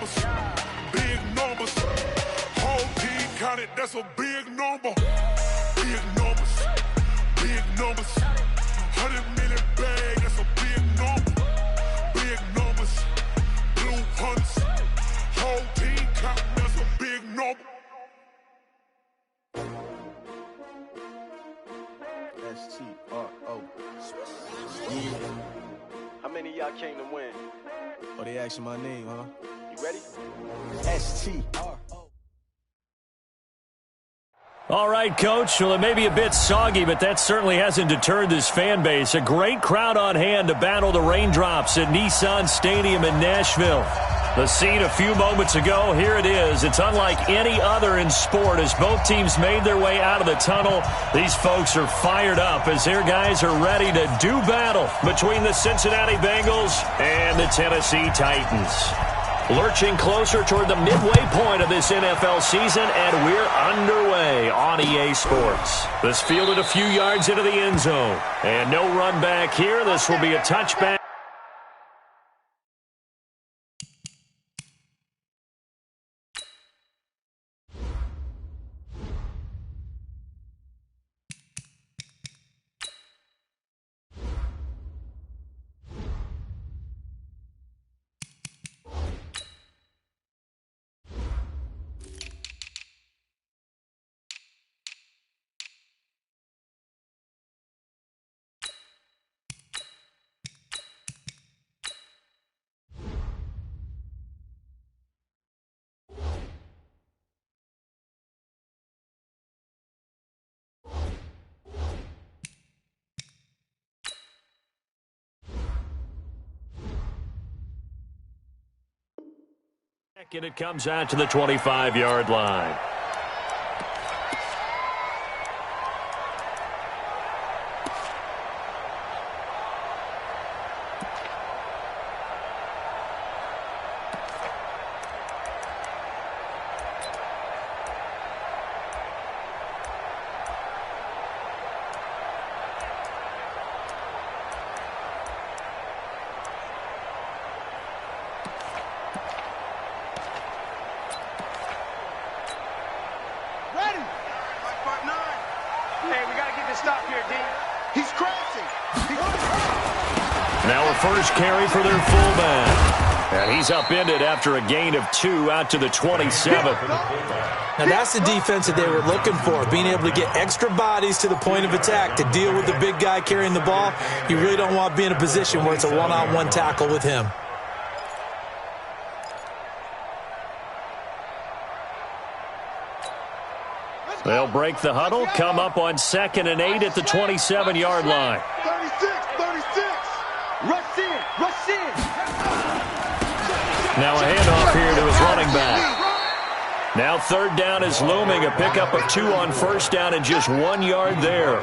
numbers, big numbers. Whole team counted, that's a big number. Big numbers, big numbers. 100 million bag, that's a big number. Big numbers, blue hunts. Whole team counting, that's a big number. S-T-R-O. How many of y'all came to win? Oh, they asking my name, huh? You ready? S-T-R-O. All right, Coach. Well, it may be a bit soggy, but that certainly hasn't deterred this fan base. A great crowd on hand to battle the raindrops at Nissan Stadium in Nashville. The scene a few moments ago, here it is. It's unlike any other in sport as both teams made their way out of the tunnel. These folks are fired up as their guys are ready to do battle between the Cincinnati Bengals and the Tennessee Titans. Lurching closer toward the midway point of this NFL season, and we're underway on EA Sports. This fielded a few yards into the end zone. And no run back here. This will be a touchback. And it comes out to the 25-yard line. Now a first carry for their fullback. And he's upended after a gain of 2 out to the 27. Now that's the defense that they were looking for, being able to get extra bodies to the point of attack to deal with the big guy carrying the ball. You really don't want to be in a position where it's a one-on-one tackle with him. They'll break the huddle, come up on 2nd and 8 at the 27-yard line. 36. Rush in. Now a handoff here to his running back. Now 3rd down is looming, a pickup of 2 on 1st down and just 1 yard there.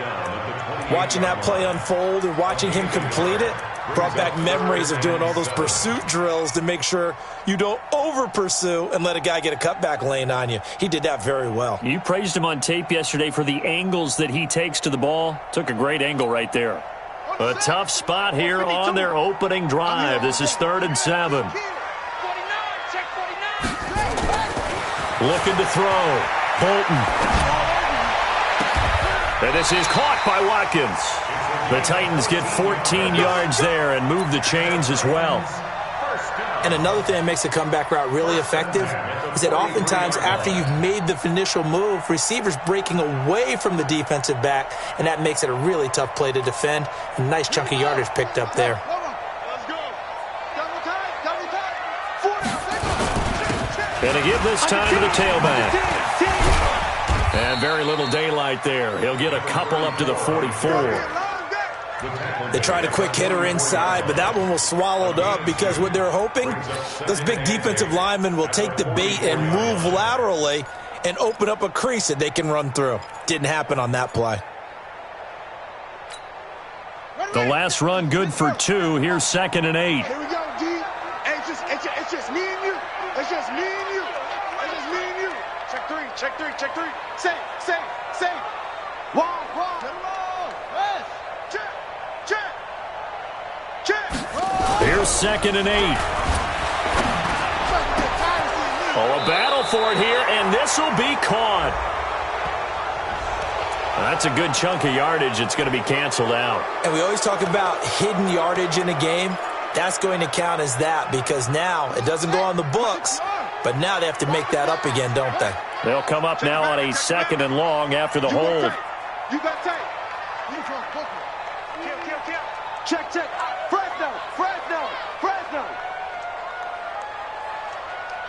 Watching that play unfold and watching him complete it brought back memories of doing all those pursuit drills to make sure you don't over-pursue and let a guy get a cutback lane on you. He did that very well. You praised him on tape yesterday for the angles that he takes to the ball. Took a great angle right there. A tough spot here on their opening drive. This is 3rd and 7. Looking to throw. Bolton. And this is caught by Watkins. The Titans get 14 yards there and move the chains as well. And another thing that makes the comeback route really effective is that oftentimes after you've made the initial move, receivers breaking away from the defensive back, and that makes it a really tough play to defend. A nice chunk of yardage picked up there. Going to give this time to the tailback. And very little daylight there. He'll get a couple up to the 44. They tried a quick hitter inside, but that one was swallowed up because what they're hoping, those big defensive linemen will take the bait and move laterally and open up a crease that they can run through. Didn't happen on that play. The last run good for 2. Here's 2nd and 8. Here we go, D. It's just me and you. It's just me and you. It's just me and you. Check three. Say. Wrong. Check. Here's 2nd and 8. Oh, a battle for it here, and this will be caught. That's a good chunk of yardage. It's going to be canceled out. And we always talk about hidden yardage in a game. That's going to count as that because now it doesn't go on the books, but now they have to make that up again, don't they? They'll come up now on a 2nd and long after the hold. You got tape. Check. Fresno.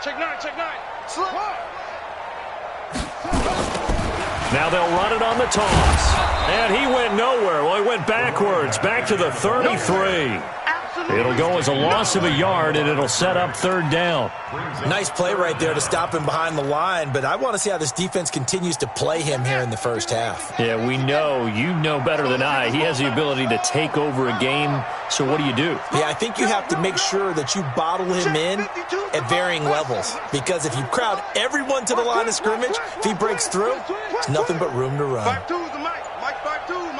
Check 9. Slip. Now they'll run it on the toss. And he went nowhere. Well, he went backwards, back to the 33. It'll go as a loss of a yard, and it'll set up 3rd down. Nice play right there to stop him behind the line, but I want to see how this defense continues to play him here in the first half. Yeah, we know. You know better than I. He has the ability to take over a game, so what do you do? Yeah, I think you have to make sure that you bottle him in at varying levels, because if you crowd everyone to the line of scrimmage, if he breaks through, there's nothing but room to run. 5-2's the Mike. Mike 5-2.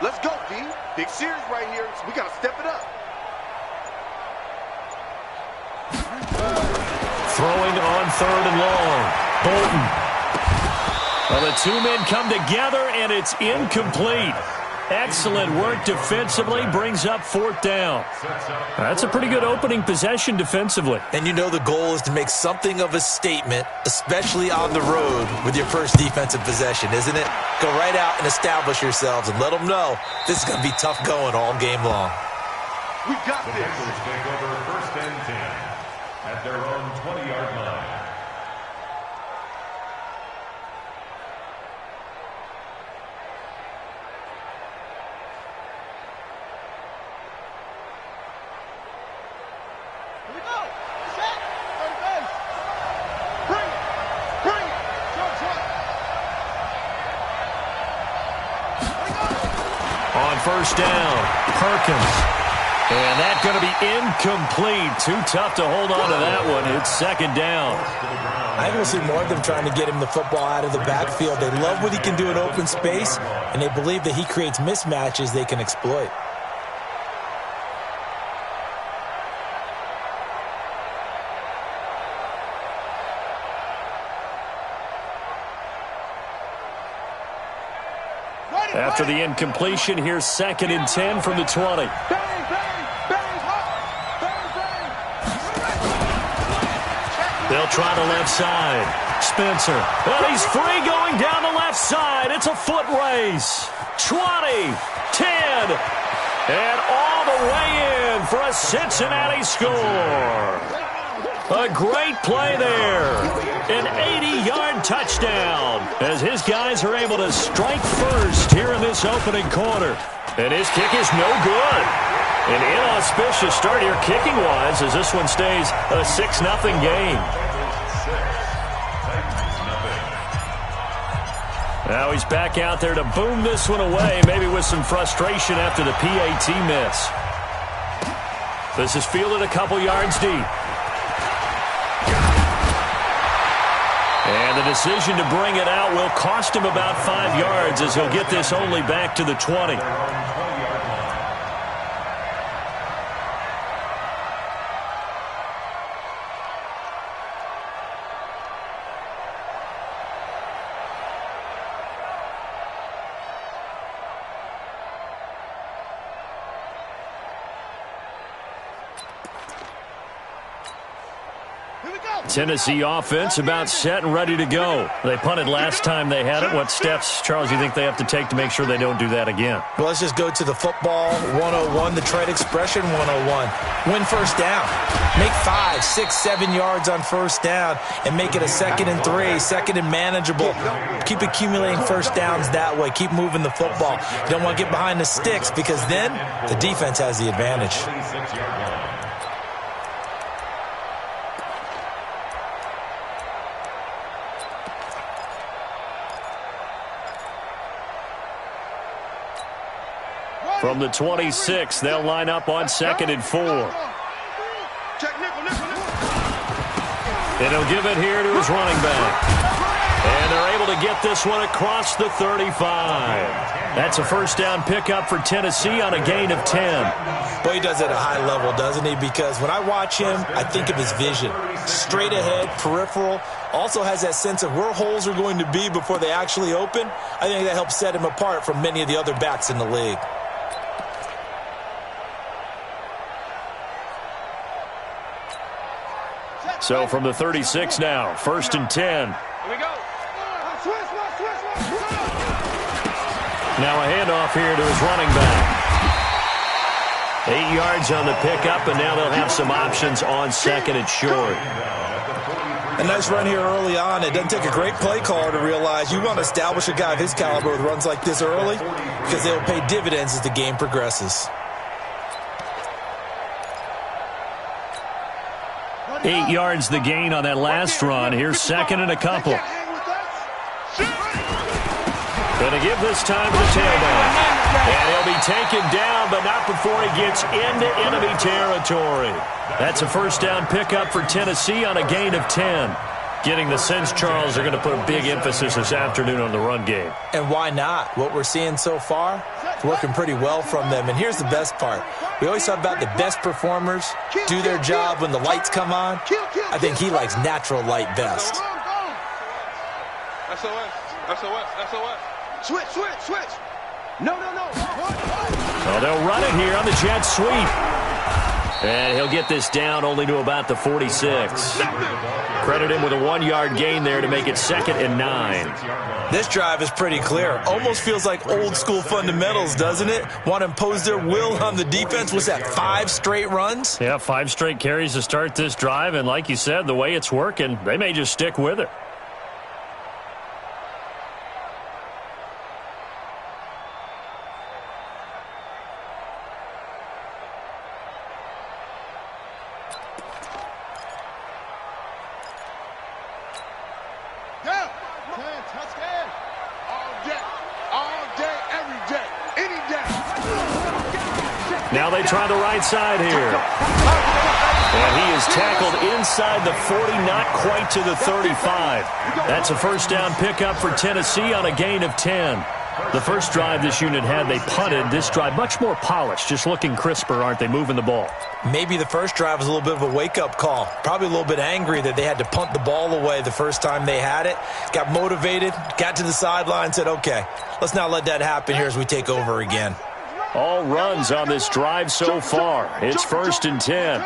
Let's go, D. Big series right here. So we got to step it up. Throwing on 3rd and long. Bolton. Well, the two men come together, and it's incomplete. Excellent work defensively. Brings up 4th down. That's a pretty good opening possession defensively. And you know the goal is to make something of a statement, especially on the road with your first defensive possession, isn't it? Go right out and establish yourselves and let them know this is going to be tough going all game long. We got this. The Bengals take over 1st and 10 at their own 20-yard line. On 1st down, Perkins. And that's going to be incomplete. Too tough to hold on to that one. It's 2nd down. I think we'll see more of them trying to get him the football out of the backfield. They love what he can do in open space, and they believe that he creates mismatches they can exploit. After the incompletion, here's 2nd and 10 from the 20. They'll try the left side. Spencer. And he's free going down the left side. It's a foot race. 20, 10, and all the way in for a Cincinnati score. A great play there. An 80-yard touchdown as his guys are able to strike first here in this opening quarter. And his kick is no good. An inauspicious start here kicking-wise as this one stays a 6-0 game. Now he's back out there to boom this one away, maybe with some frustration after the PAT miss. This is fielded a couple yards deep. And the decision to bring it out will cost him about 5 yards as he'll get this only back to the 20. Tennessee offense about set and ready to go. They punted last time they had it. What steps, Charles, do you think they have to take to make sure they don't do that again? Well, let's just go to the football 101, the trade expression 101. Win first down. Make 5, 6, 7 yards on first down and make it a 2nd and 3, 2nd and manageable. Keep accumulating first downs that way. Keep moving the football. You don't want to get behind the sticks because then the defense has the advantage. From the 26, they'll line up on 2nd and 4. And he'll give it here to his running back. And they're able to get this one across the 35. That's a first down pickup for Tennessee on a gain of 10. Boy, he does it at a high level, doesn't he? Because when I watch him, I think of his vision. Straight ahead, peripheral, also has that sense of where holes are going to be before they actually open. I think that helps set him apart from many of the other backs in the league. So from the 36 now, first and 10. Here we go. Now a handoff here to his running back. 8 yards on the pickup, and now they'll have some options on second and short. A nice run here early on. It doesn't take a great play caller to realize you want to establish a guy of his caliber with runs like this early because they'll pay dividends as the game progresses. 8 yards the gain on that last run. Here's second and a couple. Going to give this time to the tailback. And he'll be taken down, but not before he gets into enemy territory. That's a first down pickup for Tennessee on a gain of 10. Getting the sense, Charles, they're going to put a big emphasis this afternoon on the run game. And why not? What we're seeing so far, it's working pretty well from them. And here's the best part. We always talk about the best performers do their job when the lights come on. I think he likes natural light best. SOS. Switch. No. Well, they'll run it here on the jet sweep. And he'll get this down only to about the 46. Credit him with a 1-yard gain there to make it second and 9. This drive is pretty clear. Almost feels like old school fundamentals, doesn't it? Want to impose their will on the defense. Was that 5 straight runs? Yeah, 5 straight carries to start this drive. And like you said, the way it's working, they may just stick with it. Now they try the right side here. And he is tackled inside the 40, not quite to the 35. That's a first down pickup for Tennessee on a gain of 10. The first drive this unit had, they punted. This drive, much more polished, just looking crisper, aren't they, moving the ball? Maybe the first drive was a little bit of a wake-up call. Probably a little bit angry that they had to punt the ball away the first time they had it. Got motivated, got to the sideline, said, okay, let's not let that happen here as we take over again. All runs on this drive so far. It's first and 10.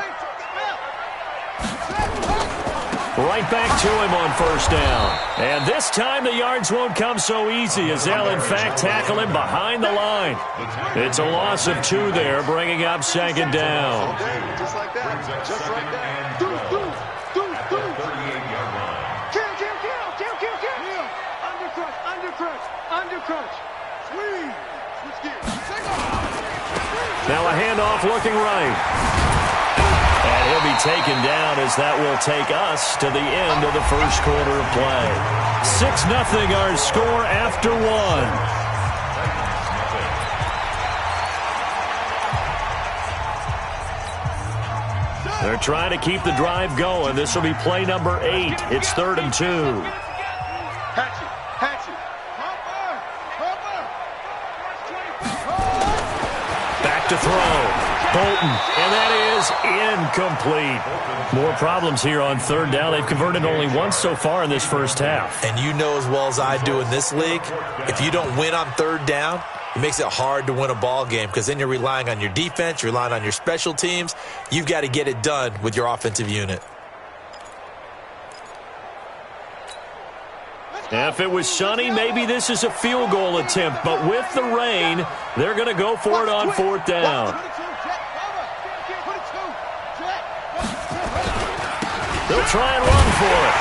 Right back to him on first down. And this time the yards won't come so easy as they'll, in fact, tackle him behind the line. It's a loss of 2 there, bringing up second down. Just like that. Just like that. Undercrunch. Switch gears. Now a handoff looking right. And he'll be taken down as that will take us to the end of the first quarter of play. 6-0 our score after 1. They're trying to keep the drive going. This will be play number 8. It's 3rd and 2. Back to throw. Bolton, and that is incomplete. More problems here on 3rd down. They've converted only once so far in this first half. And you know as well as I do in this league, if you don't win on 3rd down, it makes it hard to win a ball game because then you're relying on your defense, you're relying on your special teams. You've got to get it done with your offensive unit. If it was sunny, maybe this is a field goal attempt, but with the rain, they're going to go for it on 4th down. They'll try and run for it.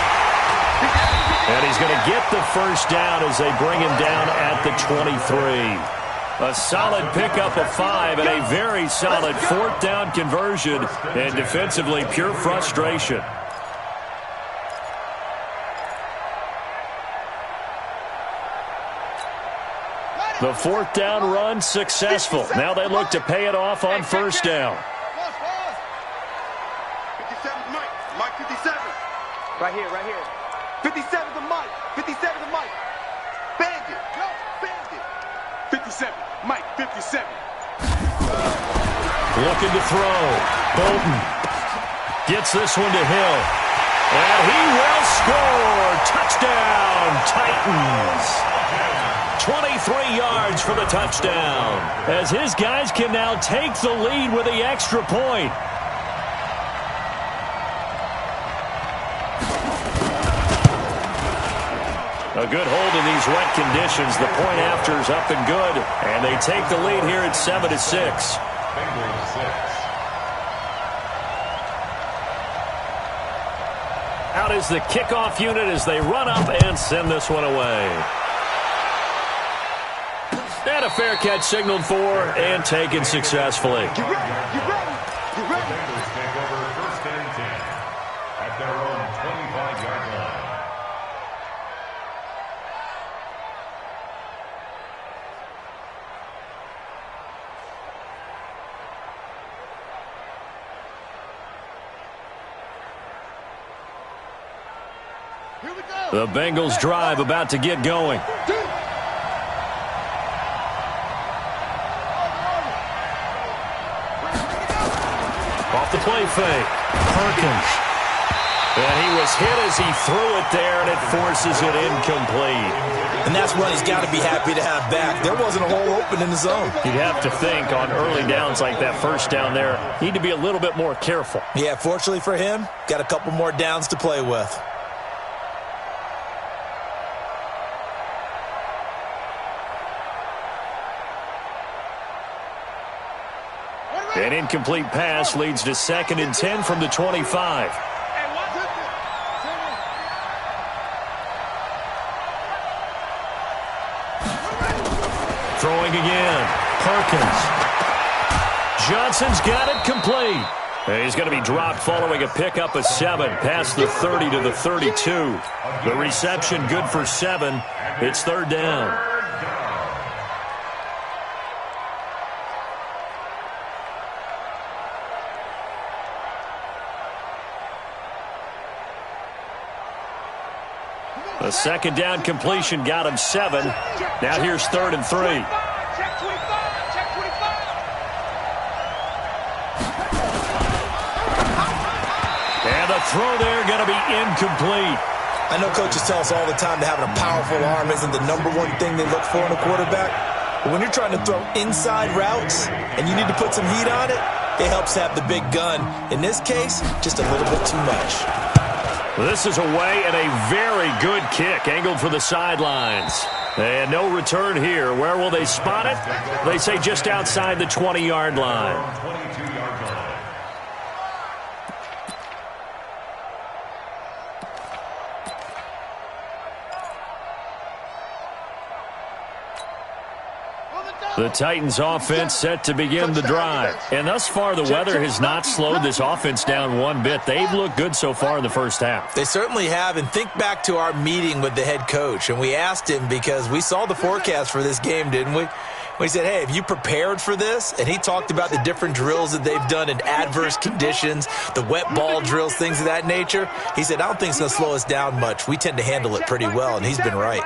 And he's going to get the first down as they bring him down at the 23. A solid pickup of 5 and a very solid 4th down conversion, and defensively pure frustration. The 4th down run successful. Now they look to pay it off on 1st down. 57, Mike 57. Right here. 57 to Mike. 57 to Mike. Bandit. Go, Bandit. 57. Mike, 57. Looking to throw. Bolton gets this one to Hill. And he will score. Touchdown, Titans. 23 yards for the touchdown. As his guys can now take the lead with the extra point. A good hold in these wet conditions. The point after is up and good. And they take the lead here at 7-6. Bengals 6. Out is the kickoff unit as they run up and send this one away. And a fair catch signaled for and taken successfully. Get ready. Get ready. Get ready. The Bengals take over 1st and 10 at their own 25-yard line. Here we go. The Bengals drive about to get going. Off the play fake. Perkins. And he was hit as he threw it there, and it forces it incomplete. And that's one he's got to be happy to have back. There wasn't a hole open in the zone. You'd have to think on early downs like that first down there, need to be a little bit more careful. Yeah, fortunately for him, got a couple more downs to play with. An incomplete pass leads to 2nd and 10 from the 25. Throwing again. Perkins. Johnson's got it complete. And he's going to be dropped following a pickup of 7 past the 30 to the 32. The reception good for 7. It's 3rd down. The 2nd down completion got him 7. Now here's 3rd and 3. Check 25. Check 25. And the throw there going to be incomplete. I know coaches tell us all the time that having a powerful arm isn't the #1 thing they look for in a quarterback. But when you're trying to throw inside routes and you need to put some heat on it, it helps to have the big gun. In this case, just a little bit too much. This is away and a very good kick angled for the sidelines. And no return here. Where will they spot it? They say just outside the 20-yard line. 22-yard line. The Titans offense set to begin the drive. And thus far, the weather has not slowed this offense down one bit. They've looked good so far in the first half. They certainly have. And think back to our meeting with the head coach. And we asked him because we saw the forecast for this game, didn't we? We said, hey, have you prepared for this? And he talked about the different drills that they've done in adverse conditions, the wet ball drills, things of that nature. He said, I don't think it's going to slow us down much. We tend to handle it pretty well, and he's been right.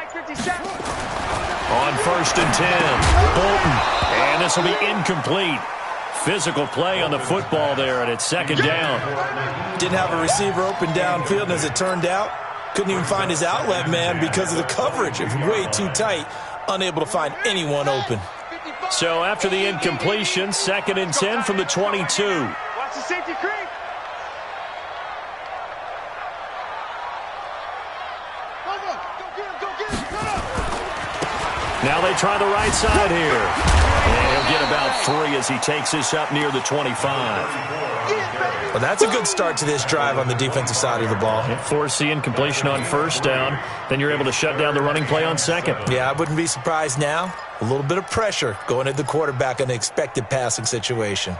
On 1st and 10, Bolton. And this will be incomplete. Physical play on the football there, and it's 2nd down. Didn't have a receiver open downfield, and as it turned out, couldn't even find his outlet man because of the coverage. It was way too tight, unable to find anyone open. So after the incompletion, 2nd and 10 from the 22. Watch the safety creep. Now they try the right side here. And he'll get about 3 as he takes this up near the 25. Well, that's a good start to this drive on the defensive side of the ball. Force the incompletion on 1st down. Then you're able to shut down the running play on 2nd. Yeah, I wouldn't be surprised now. A little bit of pressure going at the quarterback in an expected passing situation.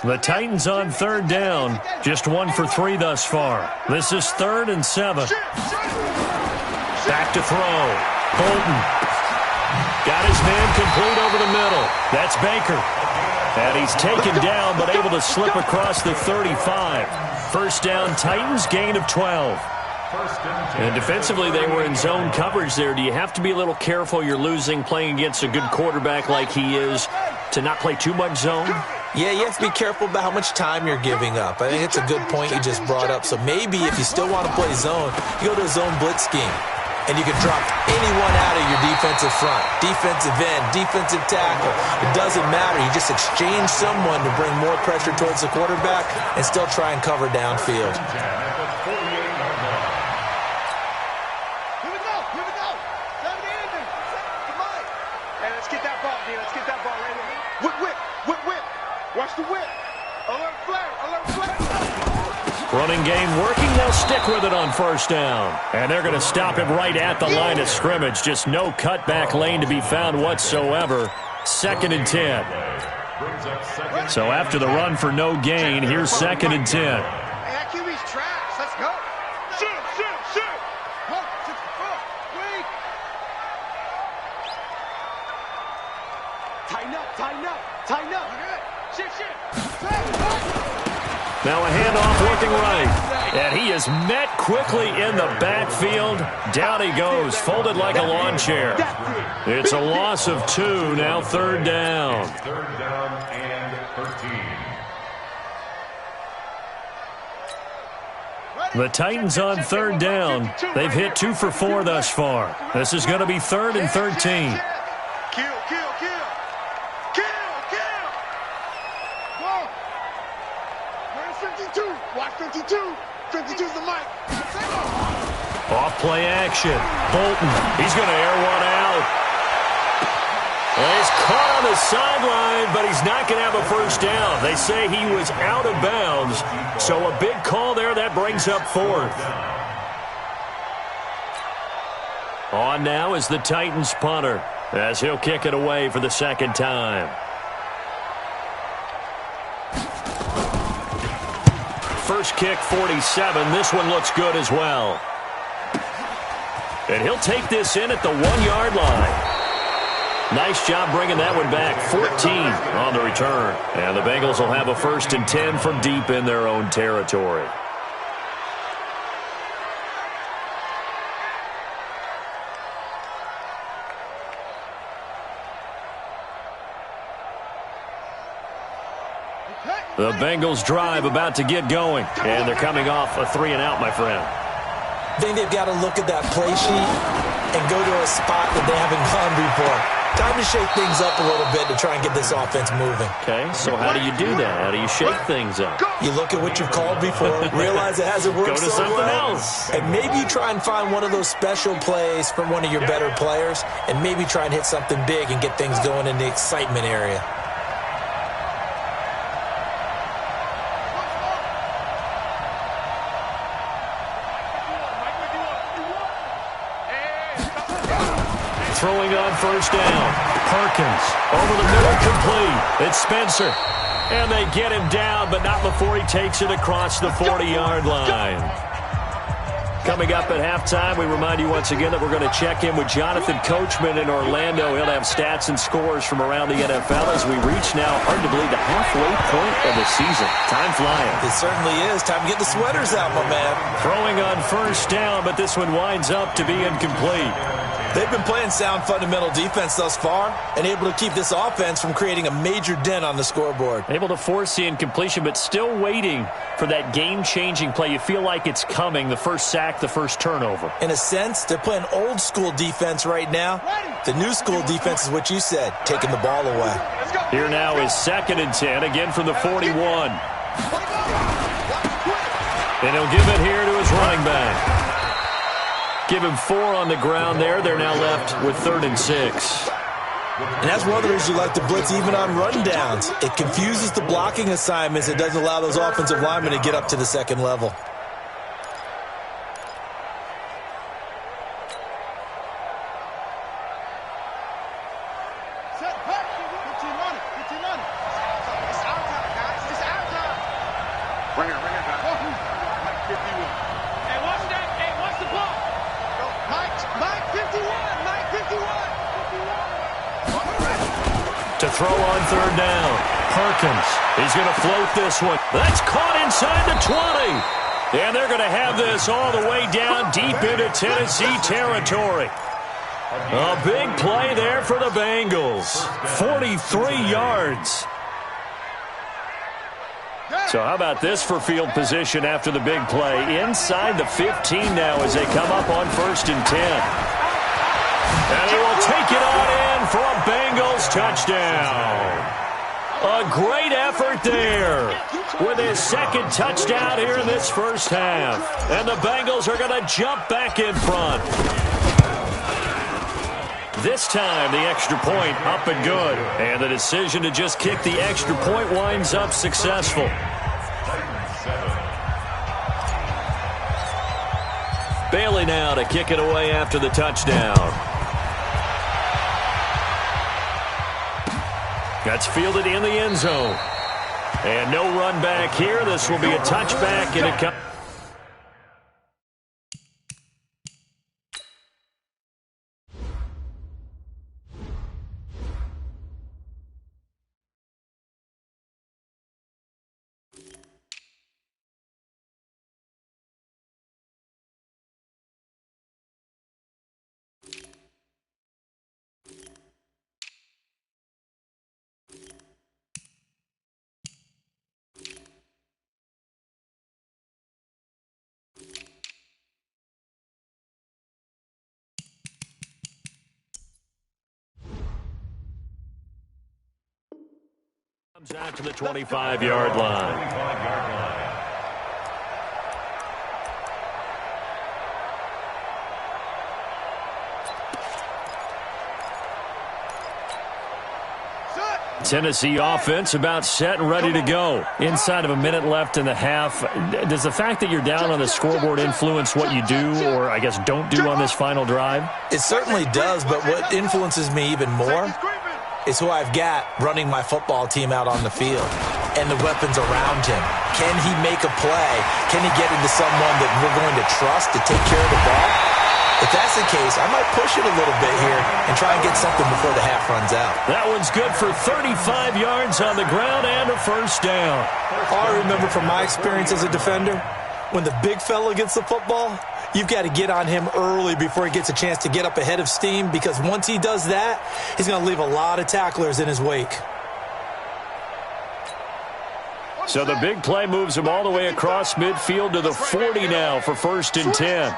The Titans on 3rd down. Just 1 for 3 thus far. This is 3rd and 7. Back to throw. Bolton got his man complete over the middle. That's Baker. And he's taken down but able to slip across the 35. First down, Titans, gain of 12. And defensively, they were in zone coverage there. Do you have to be a little careful? You're losing, playing against a good quarterback like he is, to not play too much zone? Yeah, you have to be careful about how much time you're giving up. I think it's a good point you just brought up. So maybe if you still want to play zone, you go to a zone blitz scheme. And you can drop anyone out of your defensive front, defensive end, defensive tackle. It doesn't matter. You just exchange someone to bring more pressure towards the quarterback and still try and cover downfield. Watch the whip. Alert flag. Alert flag. Running game working. They'll stick with it on first down. And they're going to stop him right at the line of scrimmage. Just no cutback lane to be found whatsoever. 2nd and 10. So after the run for no gain, here's 2nd and 10. Hey, that QB's trash. Let's go. Shoot. Tighten up. Now a handoff looking right. And he is met quickly in the backfield. Down he goes, folded like a lawn chair. It's a loss of 2, now 3rd down. 3rd down and 13. The Titans on 3rd down. They've hit 2 for 4 thus far. This is going to be 3rd and 13. Kill. Go. Where's 52? Watch 52. 52's the mic. Off play action. Bolton. He's going to air one out. Well, he's caught on the sideline, but he's not going to have a first down. They say he was out of bounds. So a big call there. That brings up 4th. On now is the Titans punter, as he'll kick it away for the 2nd time. First kick, 47. This one looks good as well. And he'll take this in at the 1-yard line. Nice job bringing that one back. 14 on the return. And the Bengals will have a 1st and 10 from deep in their own territory. The Bengals drive about to get going. And they're coming off a 3-and-out, my friend. I think they've got to look at that play sheet and go to a spot that they haven't gone before. Time to shake things up a little bit to try and get this offense moving. Okay, so how do you do that? How do you shake things up? You look at what you've called before, realize it hasn't worked Go to so something well, else. and maybe you try and find one of those special plays from one of your better players, and maybe try and hit something big and get things going in the excitement area. Throwing on first down. Perkins over the middle, complete. It's Spencer. And they get him down, but not before he takes it across the 40-yard line. Coming up at halftime, we remind you once again that we're going to check in with Jonathan Coachman in Orlando. He'll have stats and scores from around the NFL as we reach now, hard to believe, the halfway point of the season. Time flying. It certainly is. Time to get the sweaters out, my man. Throwing on first down, but this one winds up to be incomplete. They've been playing sound fundamental defense thus far and able to keep this offense from creating a major dent on the scoreboard. Able to force the incompletion, but still waiting for that game-changing play. You feel like it's coming, the first sack, the first turnover. In a sense, they're playing old-school defense right now. The new-school defense is what you said, taking the ball away. Here now is 2nd and 10, again from the 41. And he'll give it here to his running back. Give him 4 on the ground there. They're now left with 3rd and 6. And that's one of the reasons you like to blitz even on rundowns. It confuses the blocking assignments. It doesn't allow those offensive linemen to get up to the second level. Mike 51. throw on third down. Perkins, he's going to float this one. That's caught inside the 20. And they're going to have this all the way down deep into Tennessee territory. A big play there for the Bengals. 43 yards. So how about this for field position after the big play? Inside the 15 now as they come up on 1st and 10. And he will take it on in for a Bengals touchdown. A great effort there with his second touchdown here in this first half. And the Bengals are going to jump back in front. This time, the extra point up and good. And the decision to just kick the extra point winds up successful. Bailey now to kick it away after the touchdown. That's fielded in the end zone. And no run back here. This will be a touchback, and it comes. Comes out to the 25-yard line. Tennessee offense about set and ready to go. Inside of a minute left in the half. Does the fact that you're down on the scoreboard influence what you do, or I guess don't do on this final drive? It certainly does, but what influences me even more is who I've got running my football team out on the field and the weapons around him. Can he make a play? Can he get into someone that we're going to trust to take care of the ball? If that's the case, I might push it a little bit here and try and get something before the half runs out. That one's good for 35 yards on the ground and a first down. All I remember from my experience as a defender, when the big fella gets the football, you've got to get on him early before he gets a chance to get up ahead of steam, because once he does that, he's going to leave a lot of tacklers in his wake. So the big play moves him all the way across midfield to the 40 now for 1st and 10.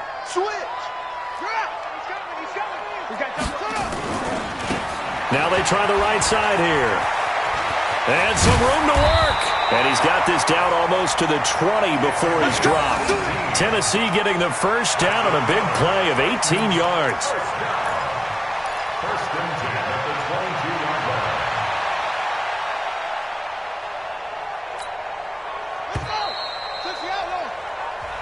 Now they try the right side here. And some room to work. And he's got this down almost to the 20 before he's dropped. Tennessee getting the first down on a big play of 18 yards. First and 10 at the 22-yard line.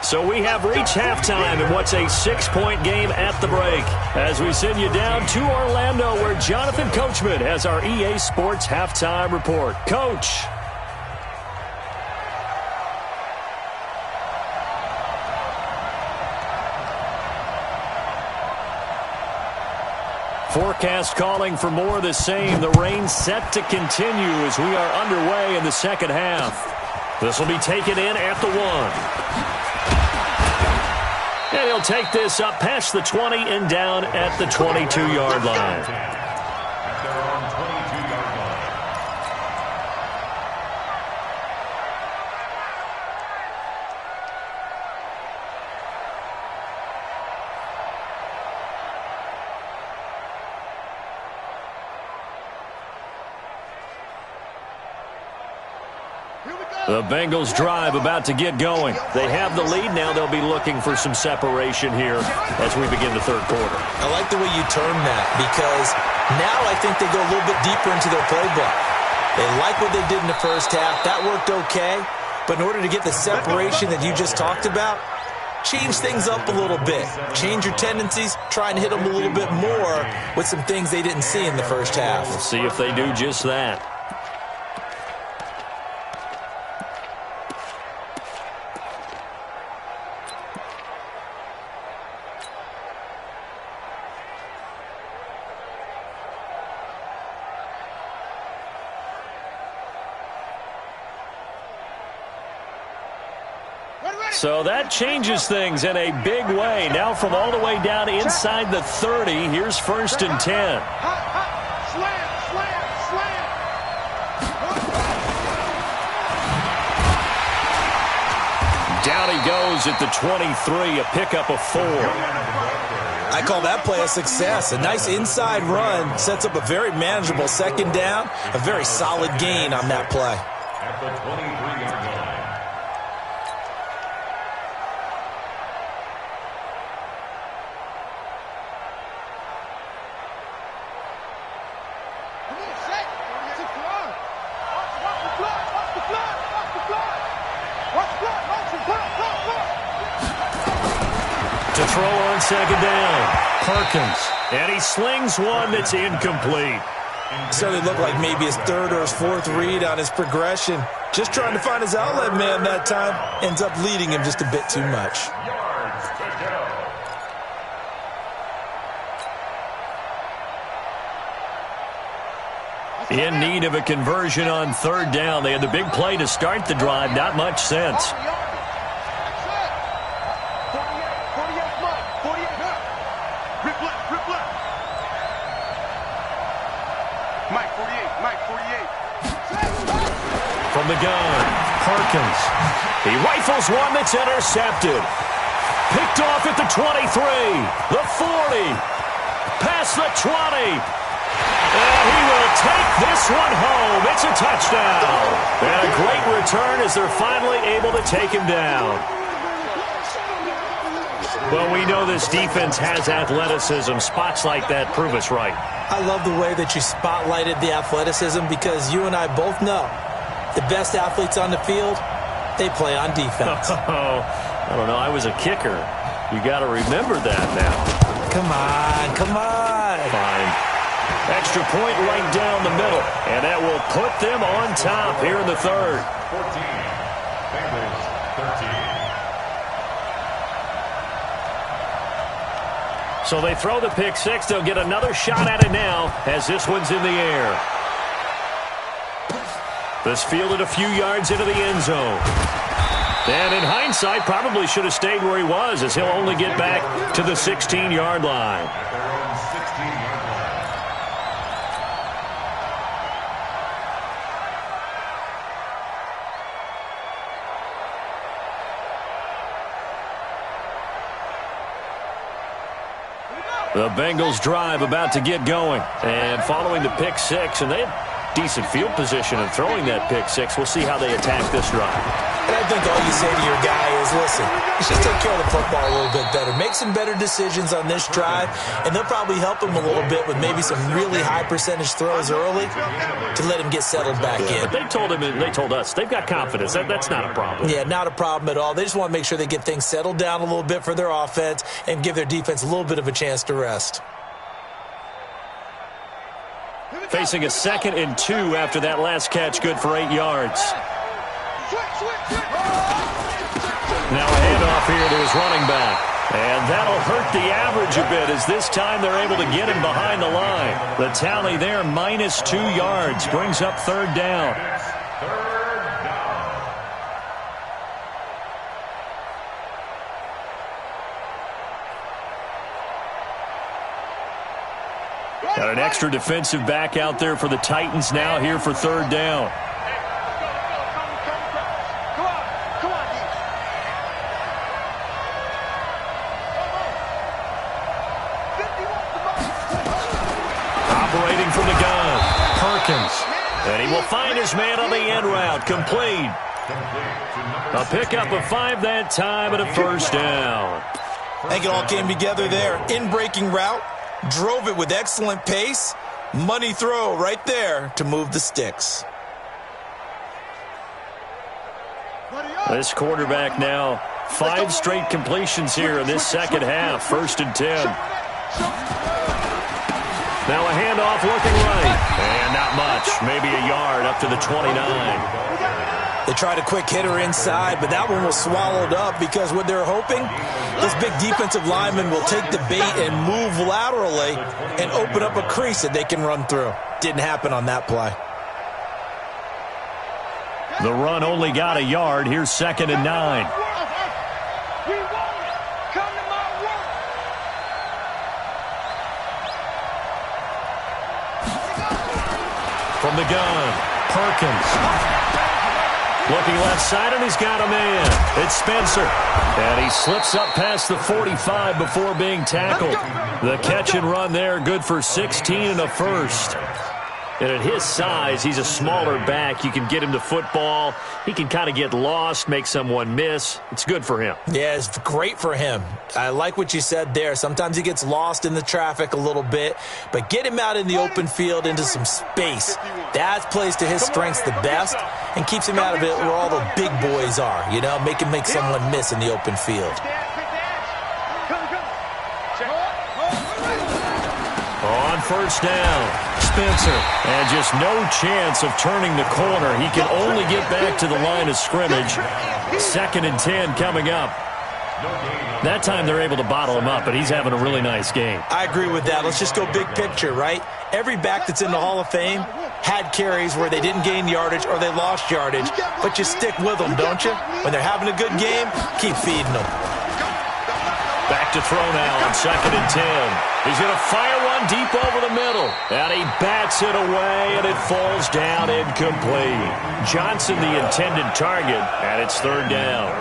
So we have reached halftime in what's a 6-point game at the break, as we send you down to Orlando, where Jonathan Coachman has our EA Sports halftime report. Coach. Forecast calling for more of the same. The rain set to continue as we are underway in the second half. This will be taken in at the 1. And he'll take this up past the 20 and down at the 22-yard line. At their own 22-yard line. The Bengals drive about to get going. They have the lead. Now they'll be looking for some separation here as we begin the third quarter. I like the way you term that, because now I think they go a little bit deeper into their playbook. They like what they did in the first half. That worked okay. But in order to get the separation that you just talked about, change things up a little bit. Change your tendencies. Try and hit them a little bit more with some things they didn't see in the first half. We'll see if they do just that. So that changes things in a big way. Now from all the way down inside the 30, here's 1st and 10. Down he goes at the 23, a pickup of 4. I call that play a success. A nice inside run sets up a very manageable 2nd down, a very solid gain on that play. At the 23-yard line. To throw on 2nd down, Perkins. And he slings one that's incomplete. Started to look like maybe his 3rd or his 4th read on his progression. Just trying to find his outlet man that time. Ends up leading him just a bit too much. Yards to go. In need of a conversion on 3rd down. They had the big play to start the drive. Not much sense. From the gun, Perkins. He rifles one that's intercepted. Picked off at the 23, the 40, past the 20. And he will take this one home. It's a touchdown. And a great return as they're finally able to take him down. Well, we know this defense has athleticism. Spots like that prove us right. I love the way that you spotlighted the athleticism because you and I both know the best athletes on the field, they play on defense. I don't know. I was a kicker. You got to remember that now. Come on, come on. Fine. Extra point right down the middle. And that will put them on top here in the 3rd. 14. Bengals 13. So they throw the pick 6. They'll get another shot at it now as this one's in the air. This fielded a few yards into the end zone. And in hindsight, probably should have stayed where he was as he'll only get back to the 16-yard line. At their own 16-yard line. The Bengals drive about to get going. And following the pick 6, and they have decent field position and throwing that pick 6. We'll see how they attack this drive. And I think all you say to your guy is, listen, let's just take care of the football a little bit better. Make some better decisions on this drive, and they'll probably help him a little bit with maybe some really high percentage throws early to let him get settled back in. But they told him and they told us they've got confidence. That's not a problem. Yeah, not a problem at all. They just want to make sure they get things settled down a little bit for their offense and give their defense a little bit of a chance to rest. Facing a 2nd and 2 after that last catch, good for 8 yards. Now a handoff here to his running back. And that'll hurt the average a bit as this time they're able to get him behind the line. The tally there, minus 2 yards, brings up 3rd down. Got an extra defensive back out there for the Titans now here for 3rd down. Operating from the gun, Perkins. And he will find his man on the end route, complete. A pickup of 5 that time and a 1st down. I think it all came together there. In-breaking route. Drove it with excellent pace. Money throw right there to move the sticks. This quarterback now, 5 straight completions here in this 2nd half. 1st and 10. Now a handoff looking right. And not much. Maybe a yard up to the 29. They tried a quick hitter inside, but that one was swallowed up because what they're hoping, this big defensive lineman will take the bait and move laterally and open up a crease that they can run through. Didn't happen on that play. The run only got a yard. Here's 2nd and 9. from the gun. Perkins. Looking left side, and he's got a man. It's Spencer. And he slips up past the 45 before being tackled. The catch and run there, good for 16 and a first. And at his size, he's a smaller back. You can get him to football. He can kind of get lost, make someone miss. It's good for him. Yeah, it's great for him. I like what you said there. Sometimes he gets lost in the traffic a little bit, but get him out in the open field into some space. That plays to his strengths the best and keeps him out of it where all the big boys are, you know, make him make someone miss in the open field. On first down, Spencer, and just no chance of turning the corner. He can only get back to the line of scrimmage. 2nd and 10 coming up. That time they're able to bottle him up, but he's having a really nice game. I agree with that. Let's just go big picture, right? Every back that's in the Hall of Fame had carries where they didn't gain yardage or they lost yardage, but you stick with them, don't you? When they're having a good game, keep feeding them. Back to throw now on 2nd and 10. He's going to fire one deep over the middle. And he bats it away, and it falls down incomplete. Johnson, the intended target, and it's 3rd down.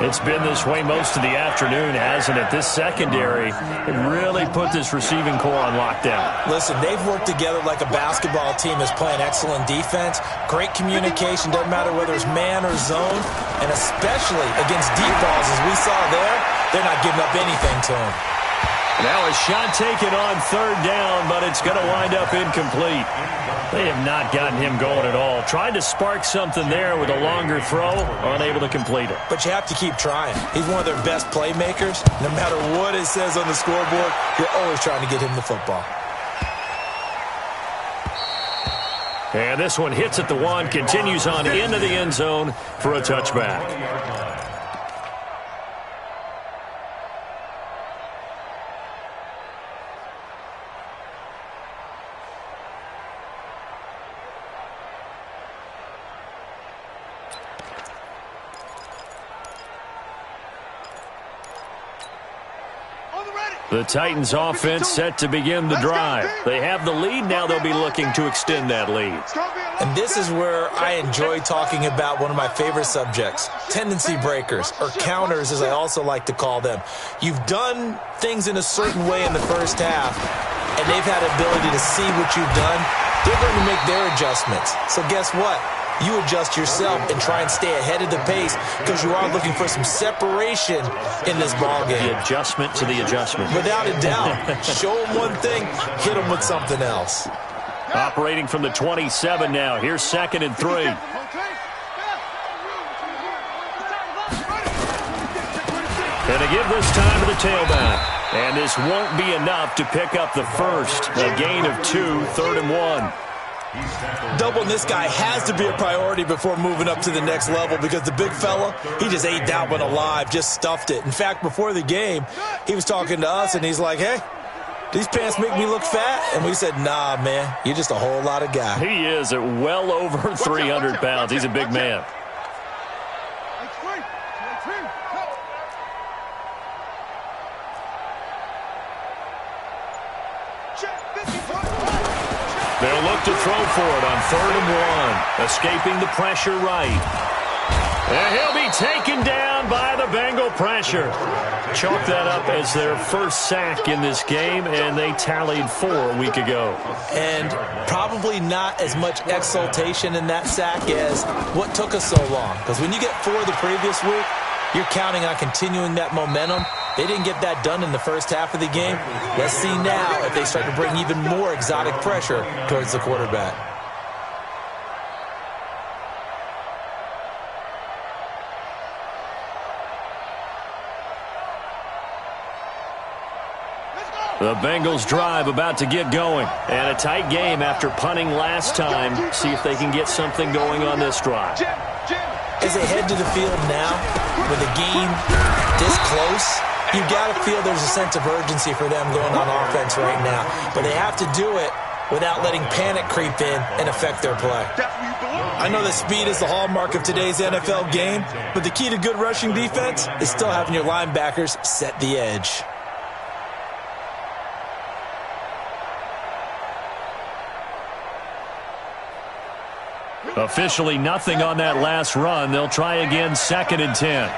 It's been this way most of the afternoon, hasn't it? This secondary really put this receiving core on lockdown. Listen, they've worked together like a basketball team is playing excellent defense. Great communication, doesn't matter whether it's man or zone. And especially against deep balls, as we saw there, they're not giving up anything to him. Now a shot taken on 3rd down, but it's going to wind up incomplete. They have not gotten him going at all. Tried to spark something there with a longer throw, unable to complete it. But you have to keep trying. He's one of their best playmakers. No matter what it says on the scoreboard, you're always trying to get him the football. And this one hits at the 1, continues on into the end zone for a touchback. The Titans offense set to begin the drive. They have the lead. Now they'll be looking to extend that lead. And this is where I enjoy talking about one of my favorite subjects, tendency breakers, or counters as I also like to call them. You've done things in a certain way in the first half, and they've had the ability to see what you've done. They're going to make their adjustments. So guess what? You adjust yourself and try and stay ahead of the pace because you are looking for some separation in this ballgame. The adjustment to the adjustment. Without a doubt. Show them one thing, hit them with something else. Operating from the 27 now. Here's 2nd and 3. And to give this time to the tailback. And this won't be enough to pick up the first. A gain of 2, 3rd and 1. Doubling this guy has to be a priority before moving up to the next level because the big fella, he just ate that one alive, just stuffed it. In fact, before the game, he was talking to us, and he's like, hey, these pants make me look fat? And we said, nah, man, you're just a whole lot of guy. He is at well over 300 pounds. He's a big man. They'll look to throw for it on 3rd and 1. Escaping the pressure right. And he'll be taken down by the Bengal pressure. Chalk that up as their first sack in this game, and they tallied 4 a week ago. And probably not as much exultation in that sack as what took us so long. Because when you get 4 the previous week, you're counting on continuing that momentum. They didn't get that done in the first half of the game. Let's see now if they start to bring even more exotic pressure towards the quarterback. The Bengals drive about to get going. And a tight game after punting last time. See if they can get something going on this drive. As they head to the field now, with a game this close, you've got to feel there's a sense of urgency for them going on offense right now. But they have to do it without letting panic creep in and affect their play. I know that speed is the hallmark of today's NFL game, but the key to good rushing defense is still having your linebackers set the edge. Officially nothing on that last run. They'll try again, 2nd and 10.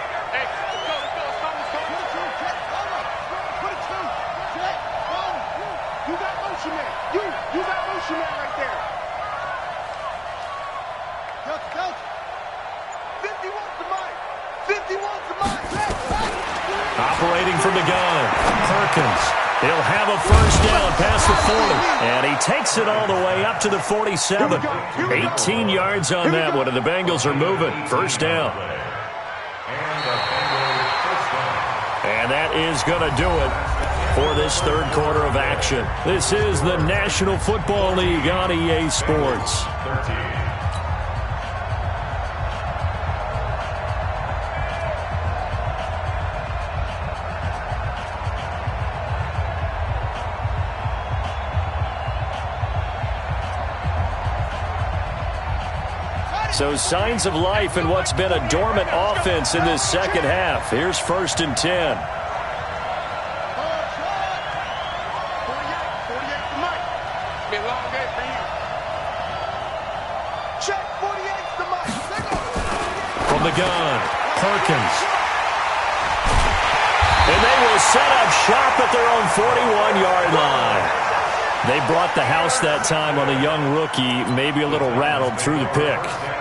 Operating from the gun, Perkins. He'll have a first down past the 40. And he takes it all the way up to the 47. 18 yards on that one, and the Bengals are moving. First down. And that is going to do it for this third quarter of action. This is the National Football League on EA Sports. So signs of life in what's been a dormant offense in this second half. Here's 1st and 10. From the gun, Perkins. And they will set up shop at their own 41-yard line. They brought the house that time on a young rookie, maybe a little rattled through the pick.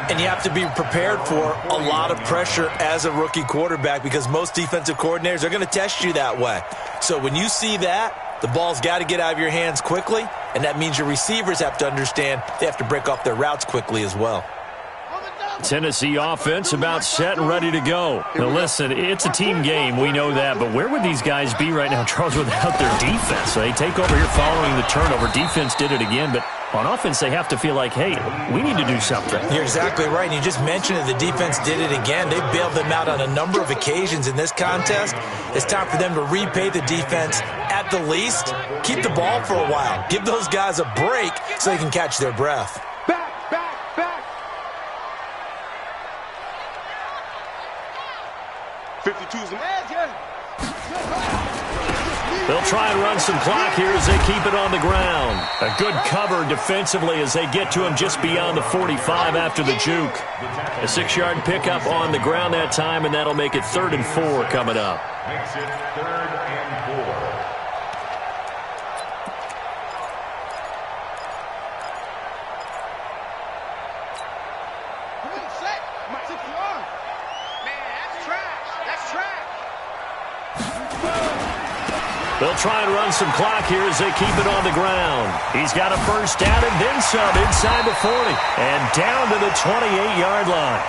And you have to be prepared for a lot of pressure as a rookie quarterback because most defensive coordinators are going to test you that way. So when you see that, the ball's got to get out of your hands quickly, and that means your receivers have to understand they have to break off their routes quickly as well. Tennessee offense about set and ready to go. Now listen, it's a team game, we know that, but where would these guys be right now, Charles, without their defense? They take over here following the turnover. Defense did it again, but on offense they have to feel like, hey, we need to do something. You're exactly right, and you just mentioned it. The defense did it again. They bailed them out on a number of occasions in this contest. It's time for them to repay the defense at the least. Keep the ball for a while. Give those guys a break so they can catch their breath. Back. 52's They'll try and run some clock here as they keep it on the ground. A good cover defensively as they get to him just beyond the 45 after the juke. A 6-yard pickup on the ground that time, and that'll make it 3rd and 4 coming up. Makes it 3rd and 4. They'll try and run some clock here as they keep it on the ground. He's got a first down and then some inside the 40. And down to the 28-yard line.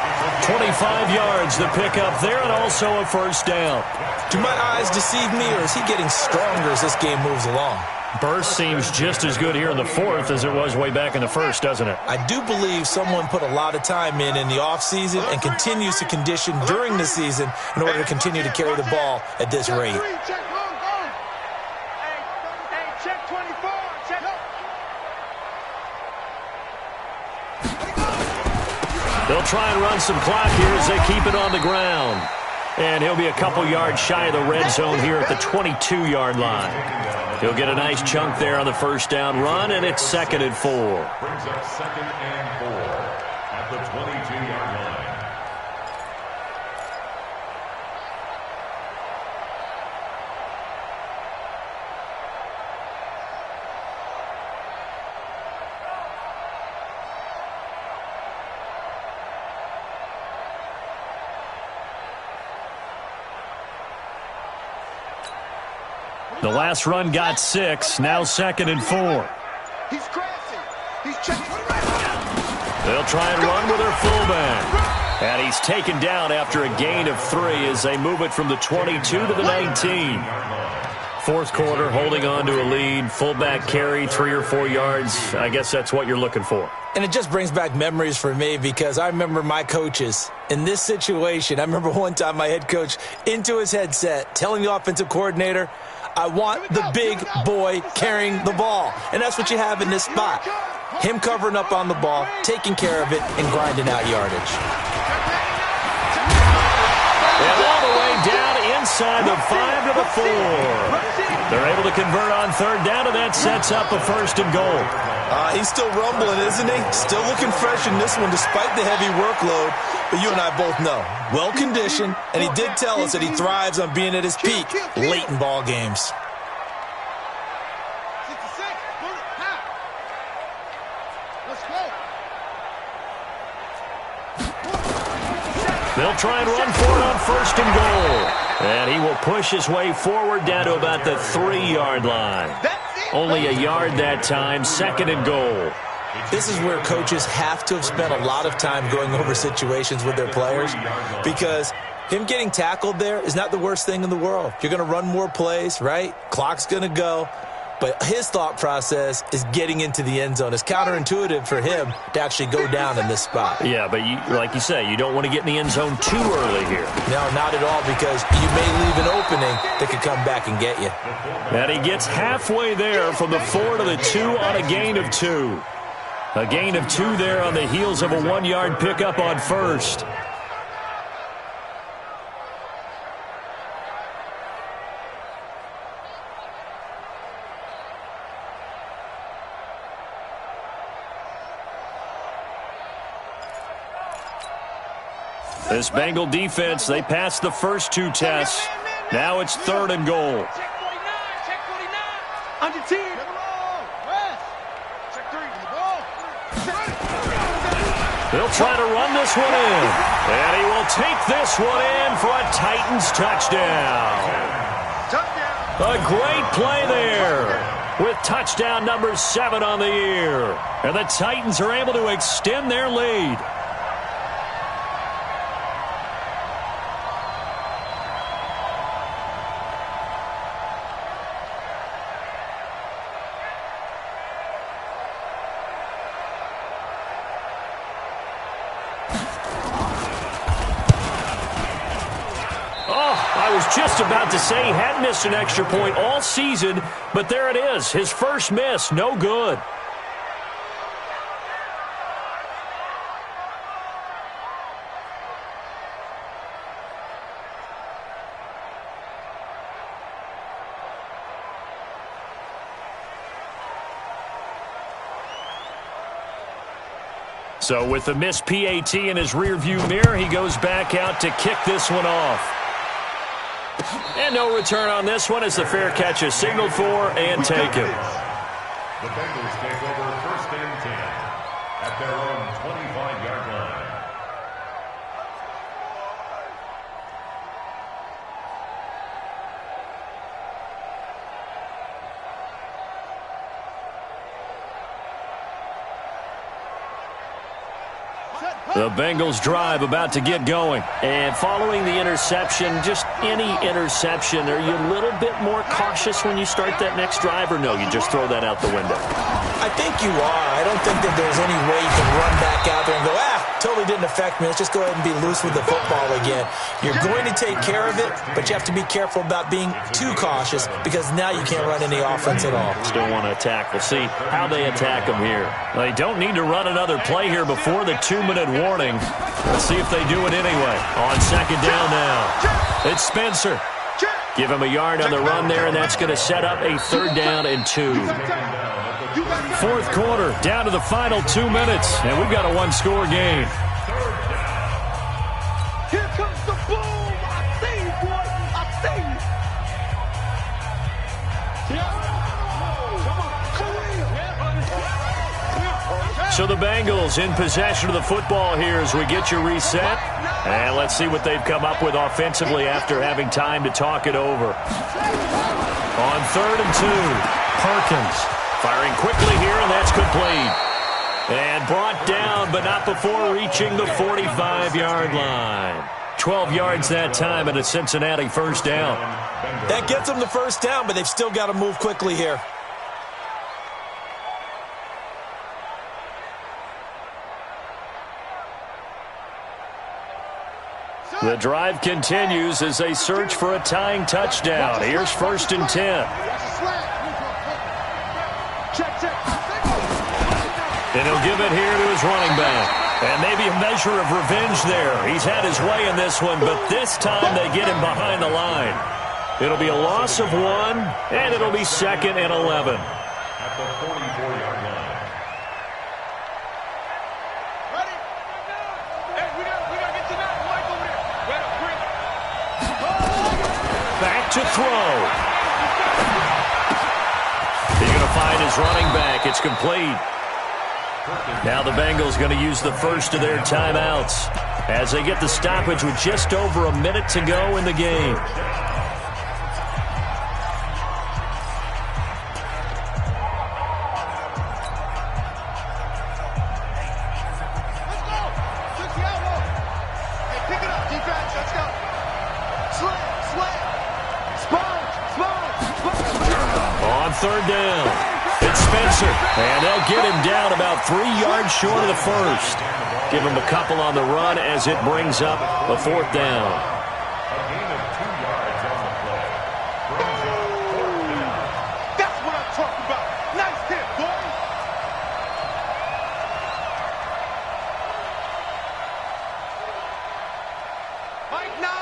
25 yards the pickup there, and also a first down. Do my eyes deceive me, or is he getting stronger as this game moves along? Burst seems just as good here in the 4th as it was way back in the 1st, doesn't it? I do believe someone put a lot of time in the offseason and continues to condition during the season in order to continue to carry the ball at this rate. They'll try and run some clock here as they keep it on the ground. And he'll be a couple yards shy of the red zone here at the 22-yard line. He'll get a nice chunk there on the first down run, and it's 2nd and 4. Brings up 2nd and 4 at the 22-yard line. The last run got 6, now 2nd and 4. He's crashing. He's checking. They'll try and run with their fullback. And he's taken down after a gain of 3 as they move it from the 22 to the 19. 4th quarter, holding on to a lead. Fullback carry, 3 or 4 yards. I guess that's what you're looking for. And it just brings back memories for me because I remember my coaches in this situation. I remember one time my head coach into his headset telling the offensive coordinator, I want the big boy carrying the ball. And that's what you have in this spot. Him covering up on the ball, taking care of it, and grinding out yardage. And all the way down inside the 5 to the 4. They're able to convert on 3rd down, and that sets up a 1st and goal. He's still rumbling, isn't he? Still looking fresh in this one despite the heavy workload. But you and I both know, well-conditioned, and he did tell us that he thrives on being at his peak late in ball games. They'll try and run for it on 1st and goal. And he will push his way forward down to about the 3-yard line. Only a yard that time, 2nd and goal. This is where coaches have to have spent a lot of time going over situations with their players, because him getting tackled there is not the worst thing in the world. You're going to run more plays, right? Clock's going to go. But his thought process is getting into the end zone. It's counterintuitive for him to actually go down in this spot. Yeah, but like you say, you don't want to get in the end zone too early here. No, not at all, because you may leave an opening that could come back and get you. And he gets halfway there from the 4 to the 2 on a gain of 2. A gain of 2 there on the heels of a 1-yard pickup on 1st. This Bengal defense, they passed the first 2 tests. Now it's 3rd and goal. Under 10. They'll try to run this one in. And he will take this one in for a Titans touchdown. A great play there with touchdown number 7 on the year. And the Titans are able to extend their lead. Just about to say he hadn't missed an extra point all season, but there it is. His first miss, no good. So with the missed PAT in his rearview mirror, he goes back out to kick this one off. And no return on this one as the fair catch is signaled for and taken. The Bengals take over 1st and 10 at their own 25-yard line. The Bengals drive about to get going. And following the interception, just any interception, are you a little bit more cautious when you start that next drive, or no, you just throw that out the window? I think you are. I don't think that there's any way you can run back out there and go, totally didn't affect me. Let's just go ahead and be loose with the football again. You're going to take care of it, but you have to be careful about being too cautious, because now you can't run any offense at all. Still want to attack. We'll see how they attack them here. They don't need to run another play here before the 2-minute warning. Let's see if they do it anyway. On 2nd down now. It's Spencer. Give him a yard on the run there, and that's going to set up a 3rd down and 2. 4th quarter, down to the final 2 minutes, and we've got a 1-score game. Here comes the boom. I see you, boy. I see you. So the Bengals in possession of the football here as we get you reset. And let's see what they've come up with offensively after having time to talk it over. On 3rd and 2, Perkins firing quickly here, and that's complete. And brought down, but not before reaching the 45-yard line. 12 yards that time, and a Cincinnati 1st down. That gets them the 1st down, but they've still got to move quickly here. The drive continues as they search for a tying touchdown. Here's 1st and 10. And he'll give it here to his running back. And maybe a measure of revenge there. He's had his way in this one, but this time they get him behind the line. It'll be a loss of 1, and it'll be 2nd and 11. At the 44-yard line. to throw. He's going to find his running back. It's complete. Now the Bengals going to use the first of their timeouts as they get the stoppage with just over a minute to go in the game. Third down. It's Spencer. And they'll get him down about 3 yards short of the first. Give him a couple on the run as it brings up a fourth down. A gain of 2 yards on the play. Brings up fourth down. That's what I'm talking about. Nice hit, boy. Mike 9.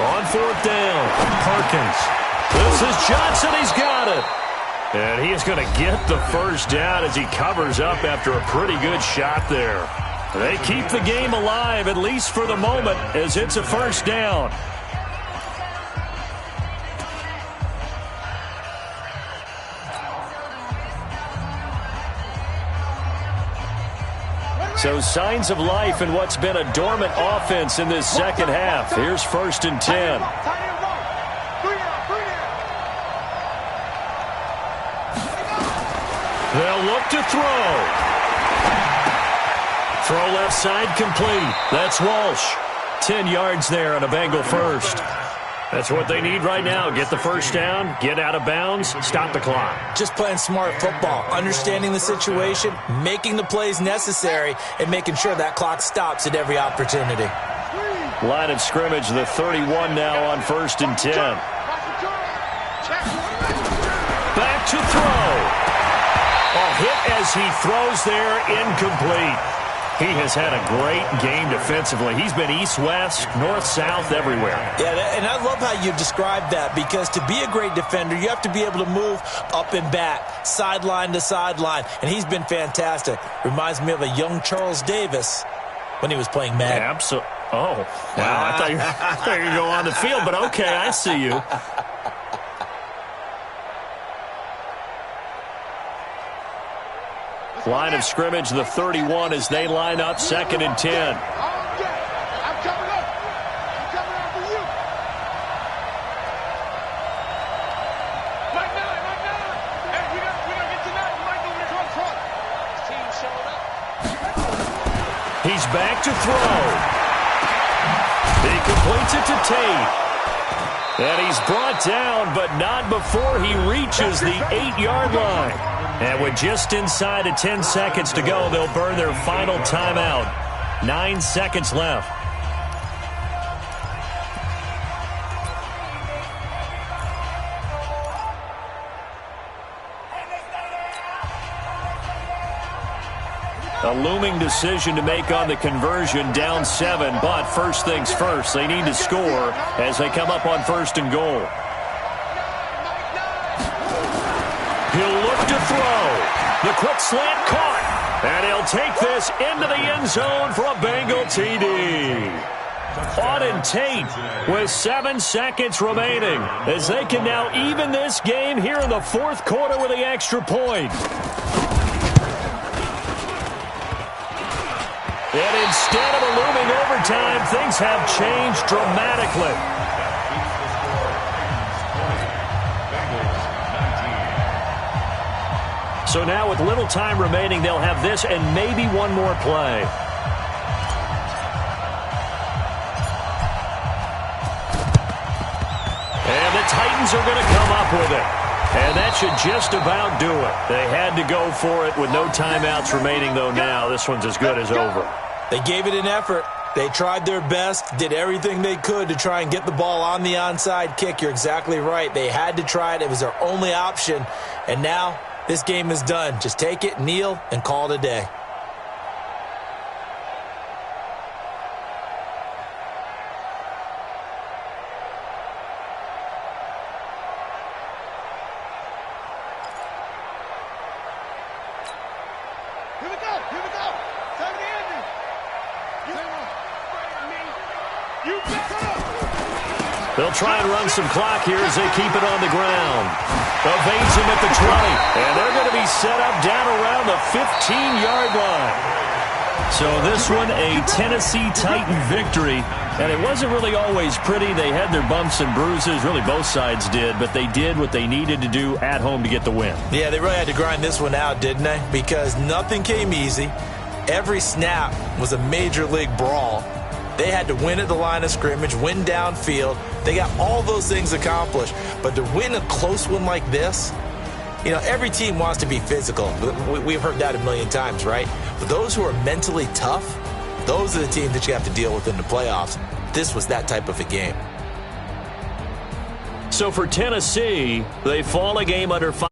On fourth down, Perkins. This is Johnson. He's got it. And he is going to get the first down as he covers up after a pretty good shot there. They keep the game alive, at least for the moment, as it's a first down. So signs of life in what's been a dormant offense in this second half. Here's 1st and 10. They'll look to throw. Throw left side complete. That's Walsh. 10 yards there on a Bengal first. That's what they need right now. Get the first down, get out of bounds, stop the clock. Just playing smart football, understanding the situation, making the plays necessary, and making sure that clock stops at every opportunity. Line of scrimmage, the 31 now on 1st and 10. Back to throw. A hit as he throws there, incomplete. He has had a great game defensively. He's been east-west, north-south, everywhere. Yeah, and I love how you described that, because to be a great defender, you have to be able to move up and back, sideline to sideline, and he's been fantastic. Reminds me of a young Charles Davis when he was playing Madden. Absolutely. Oh, wow. I thought you were going to go on the field, but okay, I see you. Line of scrimmage, the 31 as they line up 2nd and 10. I'm coming up. I'm coming up for you. Mike 9. Hey, we gotta get tonight. We might go to the front. His team showing up. He's back to throw. He completes it to Tate. And he's brought down, but not before he reaches the 8-yard line. And with just inside of 10 seconds to go, they'll burn their final timeout. 9 seconds left. A looming decision to make on the conversion, down 7, but first things first, they need to score as they come up on 1st and goal. He'll look to throw. The quick slant caught, and he'll take this into the end zone for a Bengal TD. Auden Tate with 7 seconds remaining as they can now even this game here in the 4th quarter with the extra point. And instead of a looming overtime, things have changed dramatically. So now with little time remaining, they'll have this and maybe one more play. And the Titans are going to come up with it. And that should just about do it. They had to go for it with no timeouts remaining, though now. This one's as good as over. They gave it an effort. They tried their best, did everything they could to try and get the ball on the onside kick. You're exactly right. They had to try it. It was their only option. And now this game is done. Just take it, kneel, and call it a day. They'll try and run some clock here as they keep it on the ground. Evades him at the 20. And they're going to be set up down around the 15-yard line. So this one, a Tennessee Titan victory. And it wasn't really always pretty. They had their bumps and bruises. Really, both sides did. But they did what they needed to do at home to get the win. Yeah, they really had to grind this one out, didn't they? Because nothing came easy. Every snap was a major league brawl. They had to win at the line of scrimmage, win downfield. They got all those things accomplished. But to win a close one like this, you know, every team wants to be physical. We've heard that a million times, right? But those who are mentally tough, those are the teams that you have to deal with in the playoffs. This was that type of a game. So for Tennessee, they fall a game under 5.